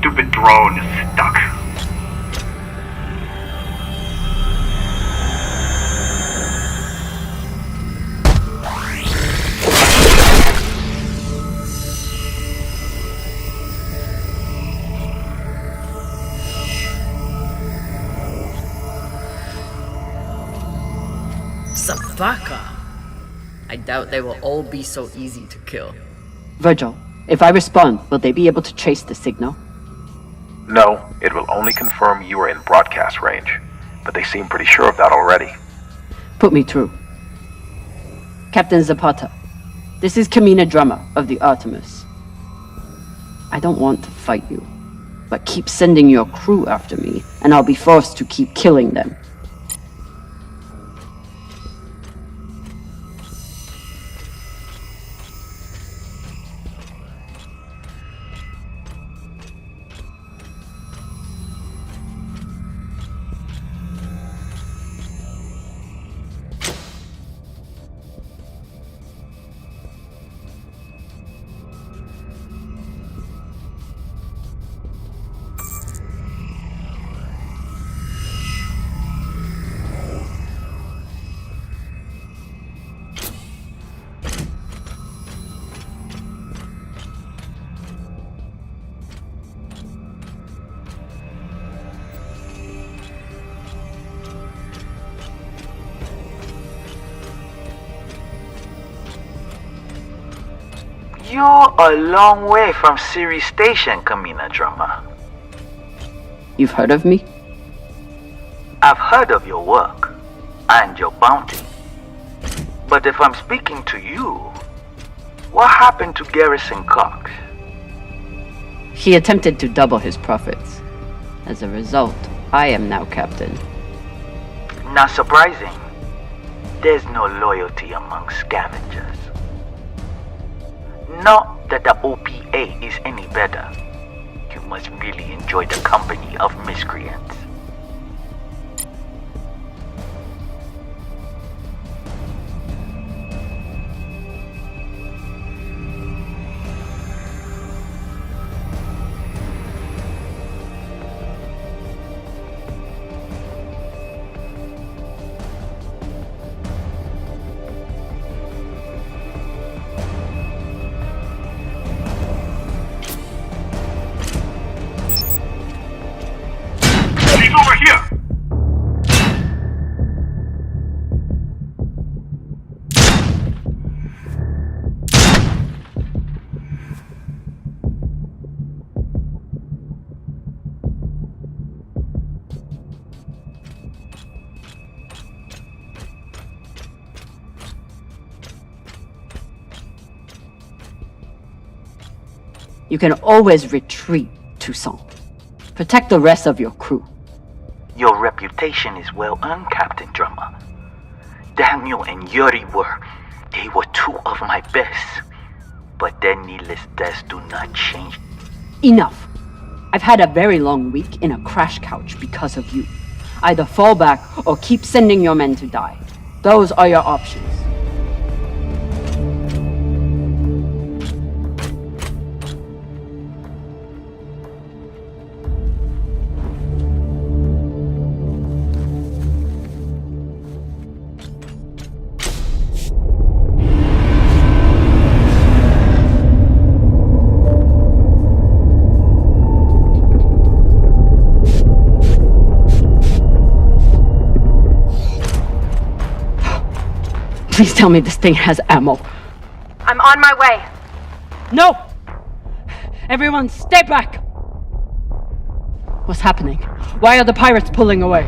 stupid drone is stuck. Sabaka. I doubt they will all be so easy to kill. Virgil, if I respond, will they be able to trace the signal? No, it will only confirm you are in broadcast range, but they seem pretty sure of that already. Put me through. Captain Zapata, this is Kamina Drummer of the Artemis. I don't want to fight you, but keep sending your crew after me, and I'll be forced to keep killing them. You're a long way from Siri Station, Kamina Drummer. You've heard of me? I've heard of your work and your bounty. But if I'm speaking to you, what happened to Garrison Cox? He attempted to double his profits. As a result, I am now captain. Not surprising. There's no loyalty among scavengers. Not that the OPA is any better. You must really enjoy the company of miscreants. He's over here! You can always retreat, Toussaint. Protect the rest of your crew. Your reputation is well earned, Captain Drummer. Daniel and Yuri they were two of my best. But their needless deaths do not change. Enough. I've had a very long week in a crash couch because of you. Either fall back or keep sending your men to die. Those are your options. Please tell me this thing has ammo. I'm on my way. No! Everyone, stay back! What's happening? Why are the pirates pulling away?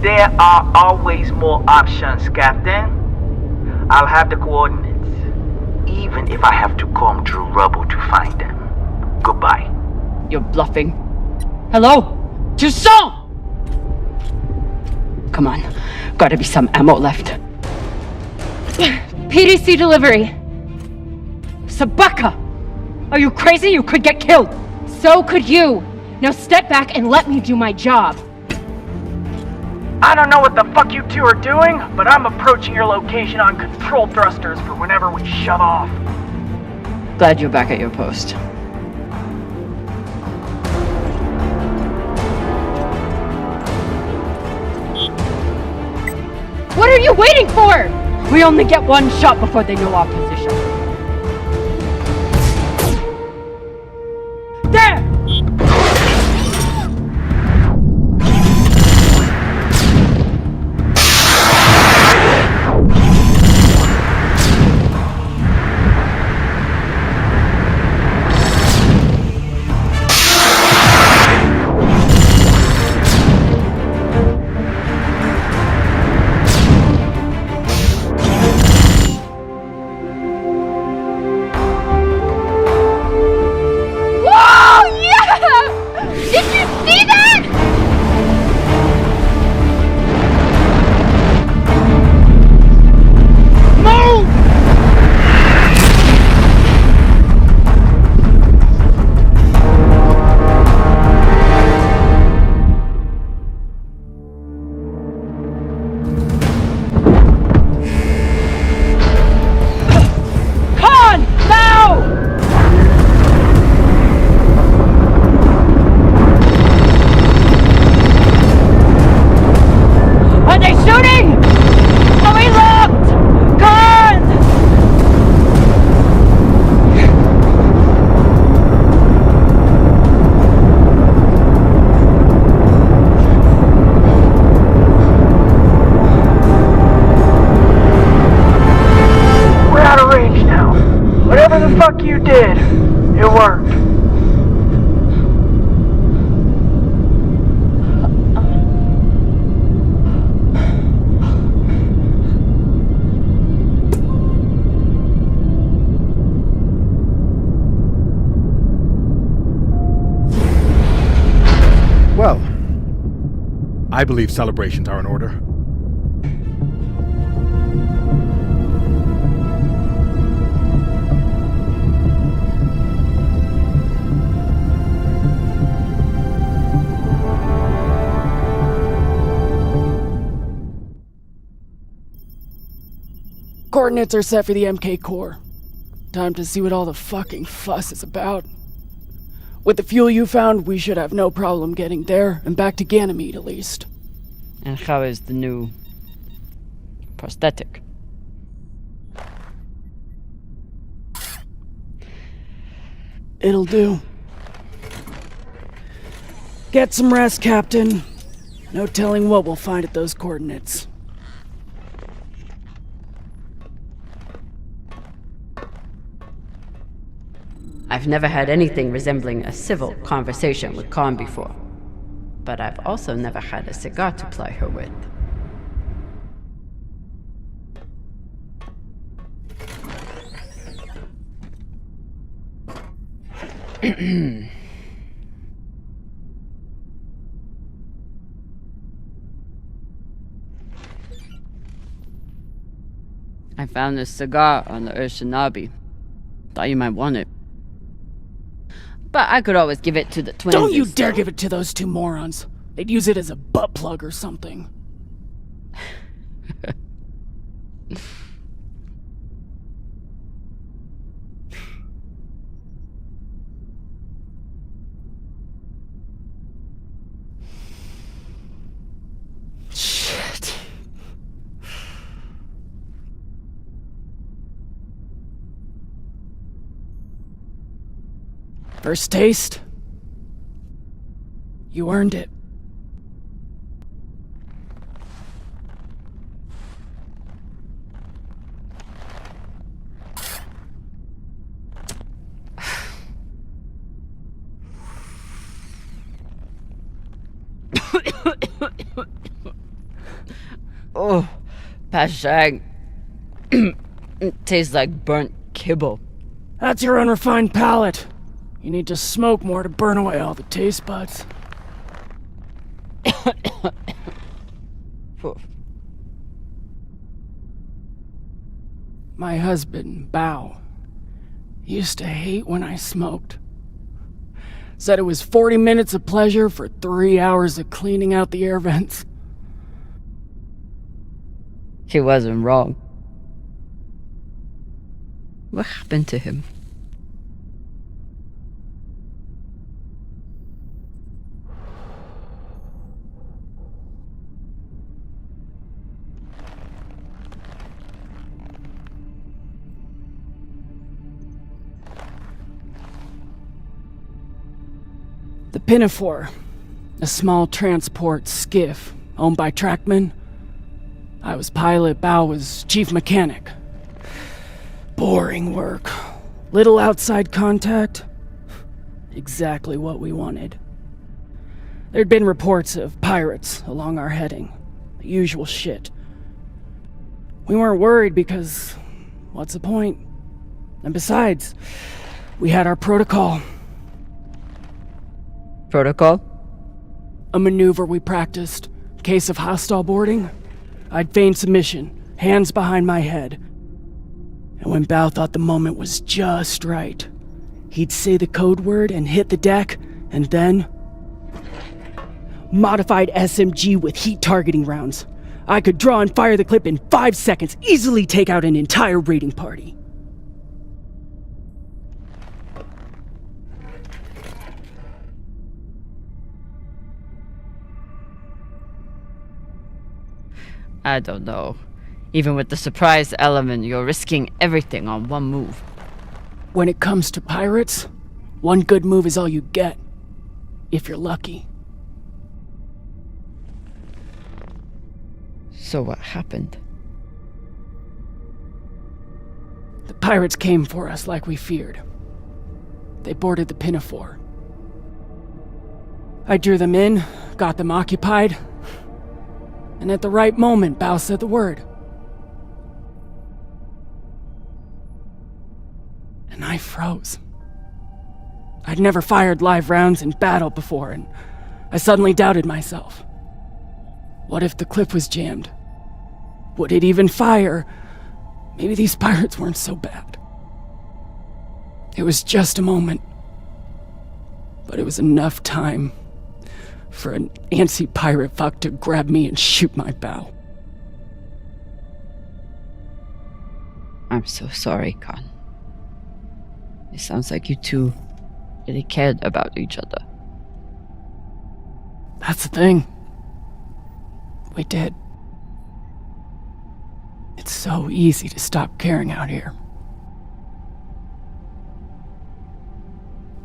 There are always more options, Captain. I'll have the coordinates, even if I have to comb through rubble to find them. Goodbye. You're bluffing. Hello? Toussaint! Come on, gotta be some ammo left. PDC delivery. Sabaka! Are you crazy? You could get killed! So could you. Now step back and let me do my job. I don't know what the fuck you two are doing, but I'm approaching your location on controlled thrusters for whenever we shut off. Glad you're back at your post. are you waiting for? We only get one shot before they know our position. There! You did. It worked. Well, I believe celebrations are in order. Coordinates are set for the MK core. Time to see what all the fucking fuss is about. With the fuel you found, we should have no problem getting there and back to Ganymede at least. And how is the new prosthetic? It'll do. Get some rest, Captain. No telling what we'll find at those coordinates. I've never had anything resembling a civil conversation with Khan before, but I've also never had a cigar to ply her with. I found this cigar on the Urshanabi. Thought you might want it. But I could always give it to the twins. Don't you dare give it to those two morons. They'd use it as a butt plug or something. Shit. First taste? You earned it. Oh, Pashang. It tastes like burnt kibble. That's your unrefined palate. You need to smoke more to burn away all the taste buds. My husband, Bao, used to hate when I smoked. Said it was 40 minutes of pleasure for 3 hours of cleaning out the air vents. He wasn't wrong. What happened to him? The Pinafore, a small transport skiff owned by Trackman. I was pilot, Bao was chief mechanic. Boring work. Little outside contact. Exactly what we wanted. There'd been reports of pirates along our heading. The usual shit. We weren't worried because, what's the point? And besides, we had our protocol. Protocol? A maneuver we practiced. Case of hostile boarding. I'd feign submission, hands behind my head. And when Bao thought the moment was just right, he'd say the code word and hit the deck, and then... Modified SMG with heat targeting rounds. I could draw and fire the clip in 5 seconds, easily take out an entire raiding party. I don't know. Even with the surprise element, you're risking everything on one move. When it comes to pirates, one good move is all you get. If you're lucky. So what happened? The pirates came for us like we feared. They boarded the Pinafore. I drew them in, got them occupied, and at the right moment, Bao said the word. And I froze. I'd never fired live rounds in battle before, and I suddenly doubted myself. What if the clip was jammed? Would it even fire? Maybe these pirates weren't so bad. It was just a moment. But it was enough time for an antsy pirate fuck to grab me and shoot my bow. I'm so sorry, Khan. It sounds like you two really cared about each other. That's the thing. We did. It's so easy to stop caring out here.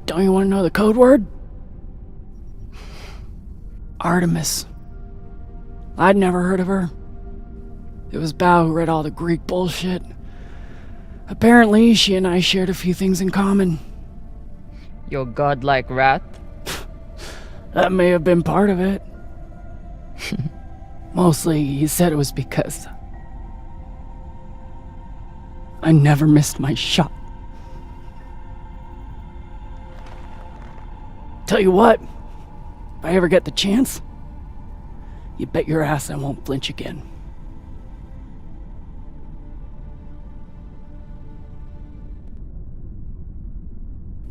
Don't you want to know the code word? Artemis. I'd never heard of her. It was Bao who read all the Greek bullshit. Apparently, she and I shared a few things in common. Your godlike wrath? That may have been part of it. Mostly, he said it was because I never missed my shot. Tell you what, if I ever get the chance, you bet your ass I won't flinch again.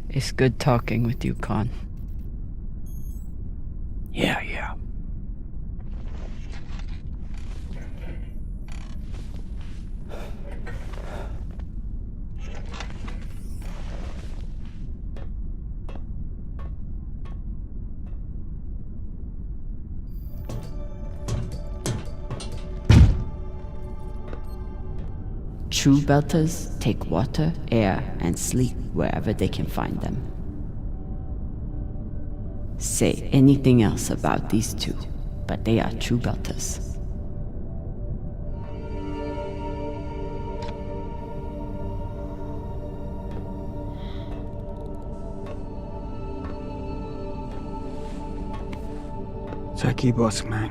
It's good talking with you, Khan. Yeah. True belters take water, air, and sleep wherever they can find them. Say anything else about these two, but they are true belters. Jackie Bossman.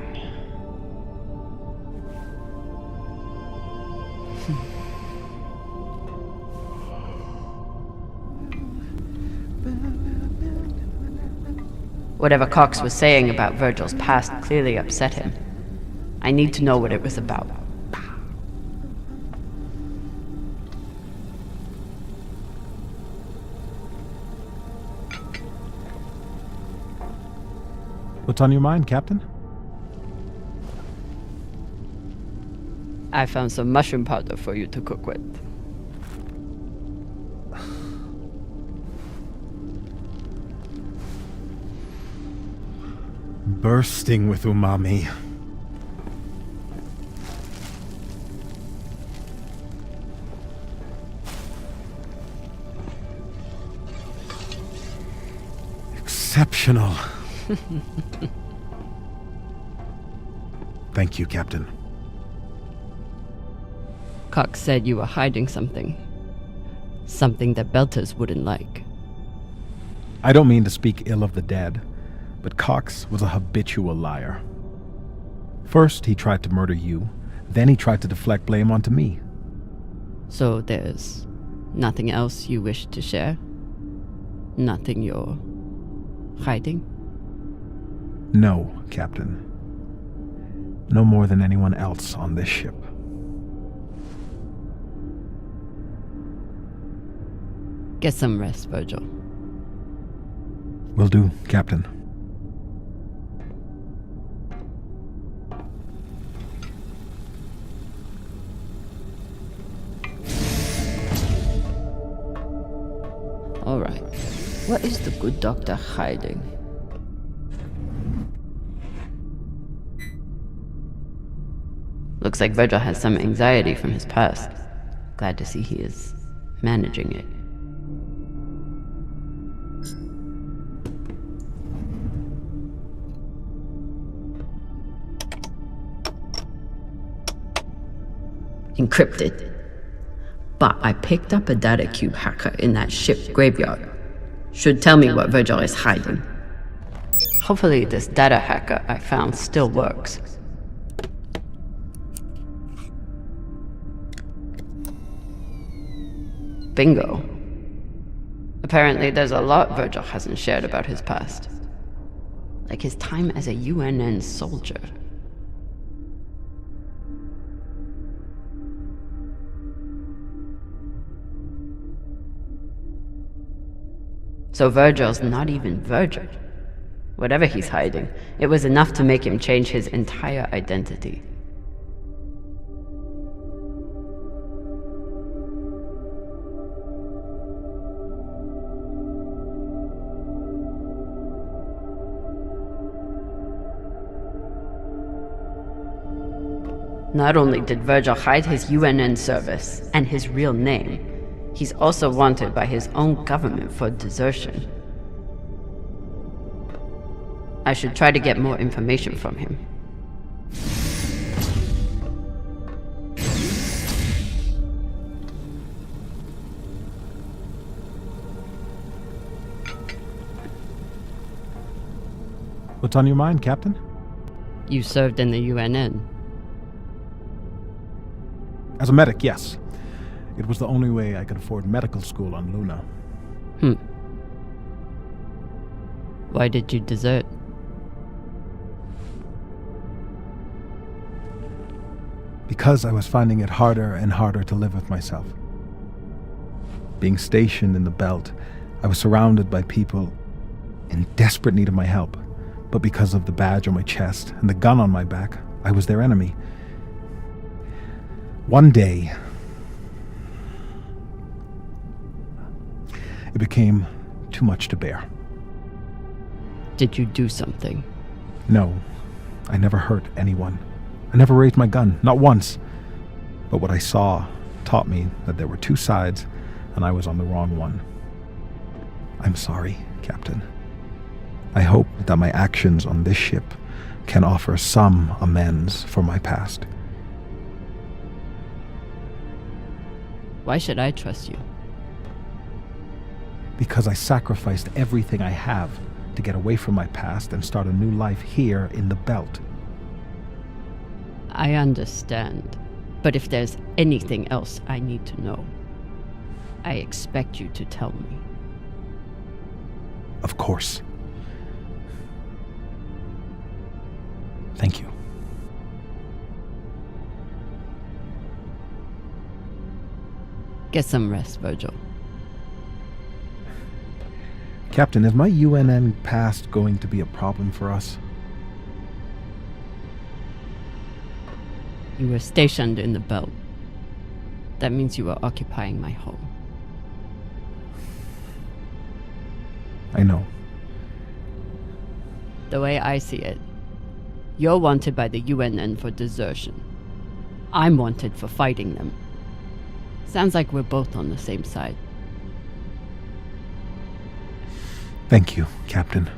Whatever Cox was saying about Virgil's past clearly upset him. I need to know what it was about. What's on your mind, Captain? I found some mushroom powder for you to cook with. Bursting with umami. Exceptional. Thank you, Captain. Cox said you were hiding something. Something that Belters wouldn't like. I don't mean to speak ill of the dead, but Cox was a habitual liar. First, he tried to murder you, then he tried to deflect blame onto me. So there's nothing else you wish to share? Nothing you're hiding? No, Captain. No more than anyone else on this ship. Get some rest, Virgil. Will do, Captain. All right. What is the good doctor hiding? Looks like Virgil has some anxiety from his past. Glad to see he is managing it. Encrypted. But I picked up a data cube hacker in that ship graveyard. Should tell me what Virgil is hiding. Hopefully this data hacker I found still works. Bingo. Apparently there's a lot Virgil hasn't shared about his past. Like his time as a UNN soldier. So Virgil's not even Virgil. Whatever he's hiding, it was enough to make him change his entire identity. Not only did Virgil hide his UNN service and his real name, he's also wanted by his own government for desertion. I should try to get more information from him. What's on your mind, Captain? You served in the UNN. As a medic, yes. It was the only way I could afford medical school on Luna. Why did you desert? Because I was finding it harder and harder to live with myself. Being stationed in the belt, I was surrounded by people in desperate need of my help. But because of the badge on my chest and the gun on my back, I was their enemy. One day, it became too much to bear. Did you do something? No, I never hurt anyone. I never raised my gun, not once. But what I saw taught me that there were two sides, and I was on the wrong one. I'm sorry, Captain. I hope that my actions on this ship can offer some amends for my past. Why should I trust you? Because I sacrificed everything I have to get away from my past and start a new life here in the belt. I understand. But if there's anything else I need to know, I expect you to tell me. Of course. Thank you. Get some rest, Virgil. Captain, is my UNN past going to be a problem for us? You were stationed in the belt. That means you were occupying my home. I know. The way I see it, you're wanted by the UNN for desertion. I'm wanted for fighting them. Sounds like we're both on the same side. Thank you, Captain.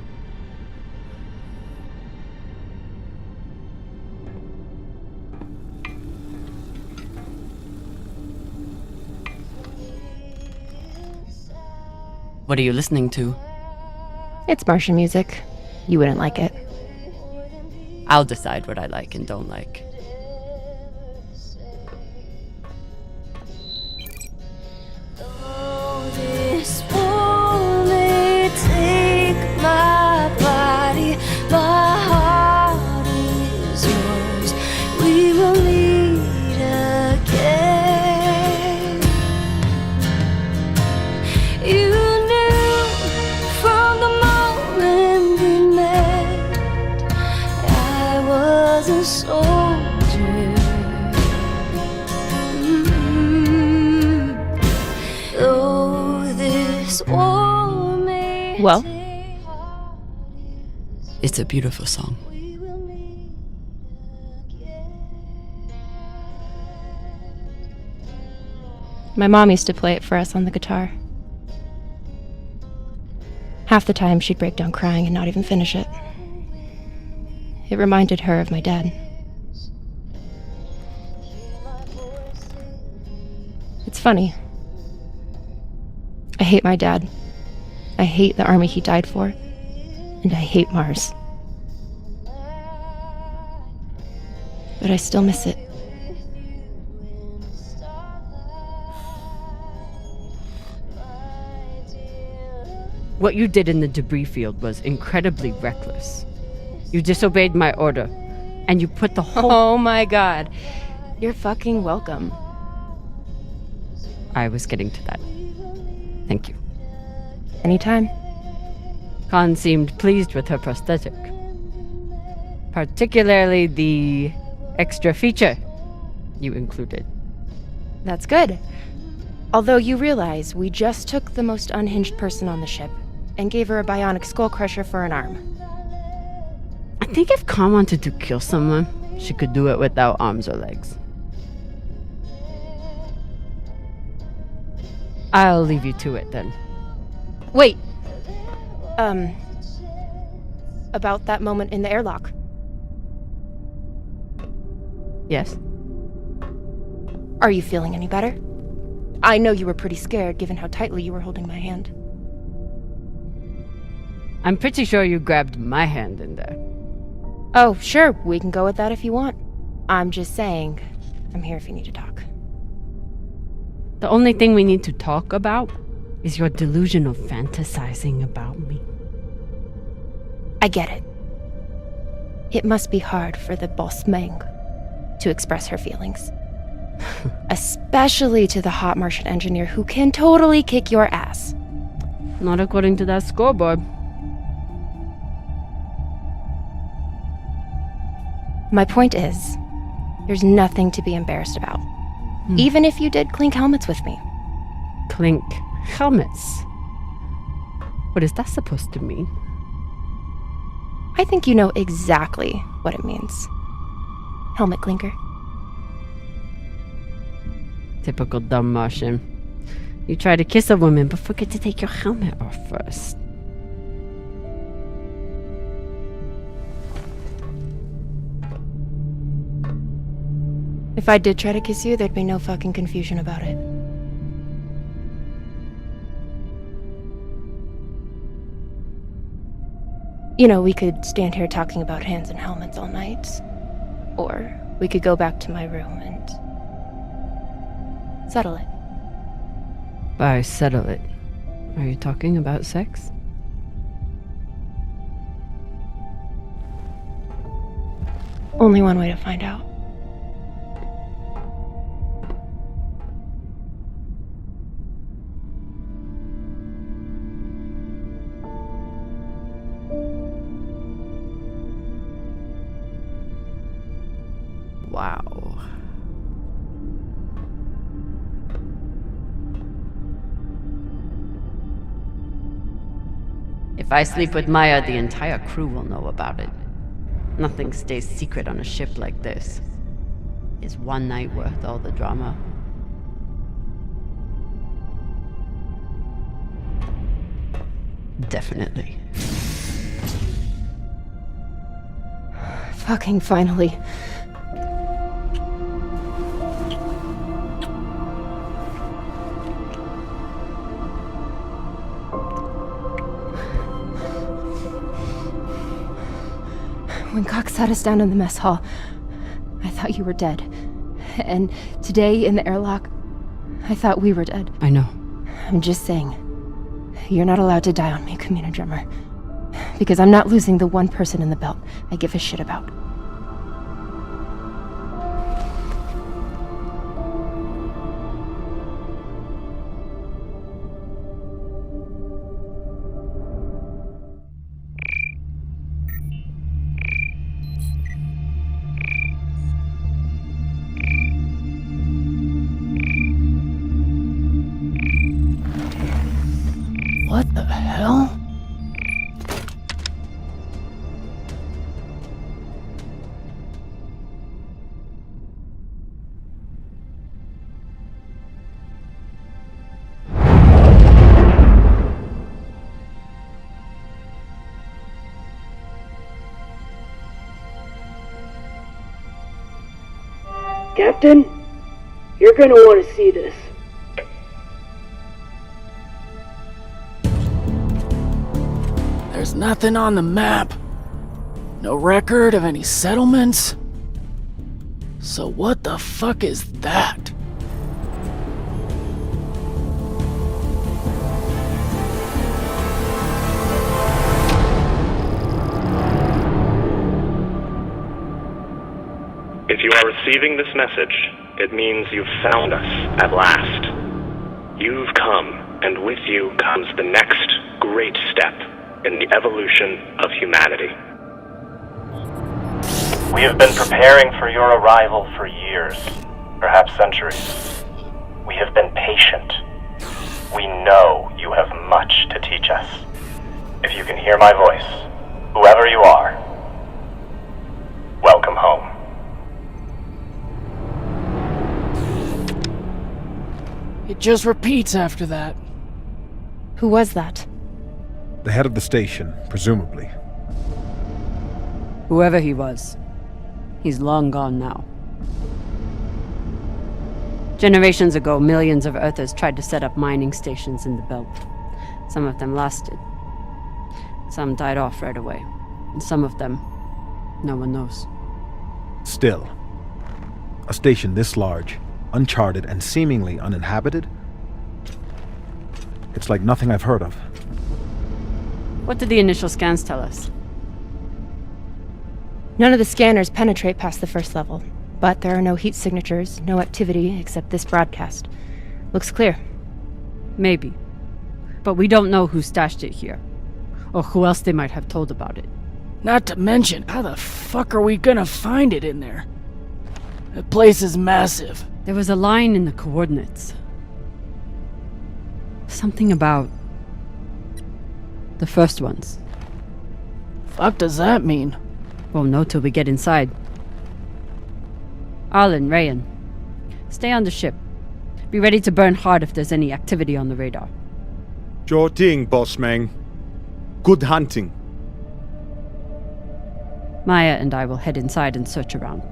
What are you listening to? It's Martian music. You wouldn't like it. I'll decide what I like and don't like. This war may take my body, my heart is yours. We will meet again. You knew from the moment we met I was a soldier. Well, It's a beautiful song. my mom used to play it for us on the guitar. Half the time she'd break down crying and not even finish it. It reminded her of my dad. It's funny. I hate my dad. I hate the army he died for. And I hate Mars. But I still miss it. What you did in the debris field was incredibly reckless. You disobeyed my order, and you put the whole... Oh my god. You're fucking welcome. I was getting to that. Thank you. Anytime. Khan seemed pleased with her prosthetic. Particularly the extra feature you included. That's good. Although you realize we just took the most unhinged person on the ship and gave her a bionic skull crusher for an arm. I think if Khan wanted to kill someone, she could do it without arms or legs. I'll leave you to it then. Wait. About that moment in the airlock. Yes? Are you feeling any better? I know you were pretty scared given how tightly you were holding my hand. I'm pretty sure you grabbed my hand in there. Oh, sure, we can go with that if you want. I'm just saying, I'm here if you need to talk. The only thing we need to talk about is your delusion of fantasizing about me. I get it. It must be hard for the boss Meng to express her feelings. Especially to the hot Martian engineer who can totally kick your ass. Not according to that scoreboard. My point is, there's nothing to be embarrassed about. Even if you did clink helmets with me. Clink helmets? What is that supposed to mean? I think you know exactly what it means. Helmet clinker. Typical dumb Martian. You try to kiss a woman, but forget to take your helmet off first. If I did try to kiss you, there'd be no fucking confusion about it. You know, we could stand here talking about hands and helmets all night. Or we could go back to my room and settle it. By settle it, are you talking about sex? Only one way to find out. Wow. If I sleep with Maya, the entire crew will know about it. Nothing stays secret on a ship like this. Is one night worth all the drama? Definitely. Fucking finally. When Cox sat us down in the mess hall, I thought you were dead. And today in the airlock, I thought we were dead. I know. I'm just saying, you're not allowed to die on me, Kamina Drummer. Because I'm not losing the one person in the belt I give a shit about. What the hell? Captain, you're gonna want to see this. There's nothing on the map. No record of any settlements. So what the fuck is that? If you are receiving this message, it means you've found us at last. You've come, and with you comes the next great step in the evolution of humanity. We have been preparing for your arrival for years, perhaps centuries. We have been patient. We know you have much to teach us. If you can hear my voice, whoever you are, welcome home. It just repeats after that. Who was that? The head of the station, presumably. Whoever he was, he's long gone now. Generations ago, millions of Earthers tried to set up mining stations in the belt. Some of them lasted. Some died off right away. And some of them, no one knows. Still, a station this large, uncharted, and seemingly uninhabited? It's like nothing I've heard of. What did the initial scans tell us? None of the scanners penetrate past the first level, but there are no heat signatures, no activity except this broadcast. Looks clear. Maybe. But we don't know who stashed it here, or who else they might have told about it. Not to mention, how the fuck are we gonna find it in there? The place is massive. There was a line in the coordinates. Something about the first ones. Fuck does that mean? Won't know till we get inside. Arlen, Rayan, stay on the ship. Be ready to burn hard if there's any activity on the radar. Sure thing, boss man. Good hunting. Maya and I will head inside and search around.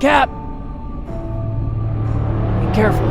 Cap! Be careful.